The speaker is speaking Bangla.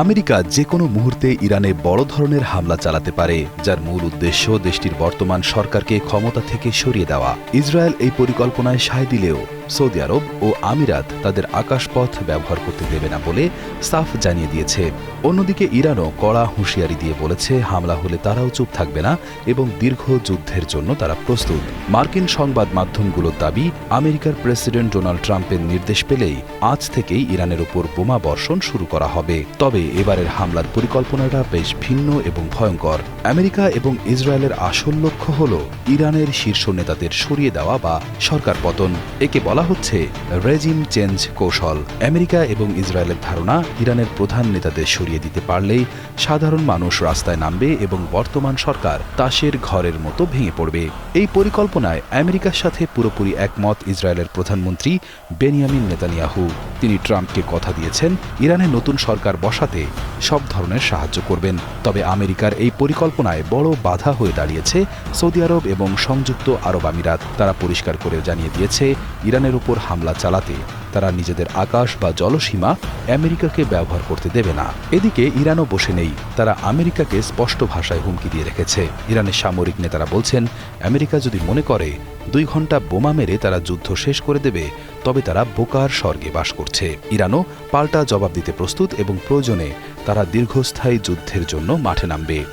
আমেরিকা যে কোনো মুহূর্তে ইরানে বড় ধরনের হামলা চালাতে পারে, যার মূল উদ্দেশ্য দেশটির বর্তমান সরকারকে ক্ষমতা থেকে সরিয়ে দেওয়া। ইসরায়েল এই পরিকল্পনায় সায় দিলেও সৌদি আরব ও আমিরাত তাদের আকাশপথ ব্যবহার করতে দেবে না বলে সাফ জানিয়ে দিয়েছে। অন্যদিকে ইরানও কড়া হুঁশিয়ারি দিয়ে বলেছে, হামলা হলে তারাও চুপ থাকবে না এবং দীর্ঘ যুদ্ধের জন্য তারা প্রস্তুত। মার্কিন সংবাদ মাধ্যমগুলোর দাবি, আমেরিকার প্রেসিডেন্ট ডোনাল্ড ট্রাম্পের নির্দেশ পেলেই আজ থেকেই ইরানের উপর বোমা বর্ষণ শুরু করা হবে। তবে এবারের হামলার পরিকল্পনাটা বেশ ভিন্ন এবং ভয়ঙ্কর। আমেরিকা এবং ইসরায়েলের আসল লক্ষ্য হল ইরানের শীর্ষ নেতাদের সরিয়ে দেওয়া বা সরকার পতন। একে বলা হচ্ছে রেজিম চেঞ্জ কৌশল। আমেরিকা এবং ইসরায়েলের ধারণা, ইরানের প্রধান নেতাদের সরিয়ে দিতে পারলেই সাধারণ মানুষ রাস্তায় নামবে এবং বর্তমান সরকার তাসের ঘরের মতো ভেঙে পড়বে। এই পরিকল্পনায় আমেরিকার সাথে পুরোপুরি একমত ইসরায়েলের প্রধানমন্ত্রী বেনিয়ামিন নেতানিয়াহু। তিনি ট্রাম্পকে কথা দিয়েছেন, ইরানে নতুন সরকার বসাতে সব ধরনের সাহায্য করবেন। তবে আমেরিকার এই পরিকল্পনায় বড় বাধা হয়ে দাঁড়িয়েছে সৌদি আরব এবং সংযুক্ত আরব আমিরাত। তারা পরিষ্কার করে জানিয়ে দিয়েছে, ইরানের উপর হামলা চালাতে তারা নিজেদের আকাশ বা জলসীমা আমেরিকাকে ব্যবহার করতে দেবে না। এদিকে ইরানও বসে নেই, তারা আমেরিকাকে স্পষ্ট ভাষায় হুমকি দিয়ে রেখেছে। ইরানের সামরিক নেতারা বলছেন, আমেরিকা যদি মনে করে 2 ঘন্টা বোমা মেরে তারা যুদ্ধ শেষ করে দেবে, তবে তারা বোকার স্বর্গে বাস করছে। ইরানও পাল্টা জবাব দিতে প্রস্তুত এবং প্রয়োজনে তারা দীর্ঘস্থায়ী যুদ্ধের জন্য মাঠে নামবে।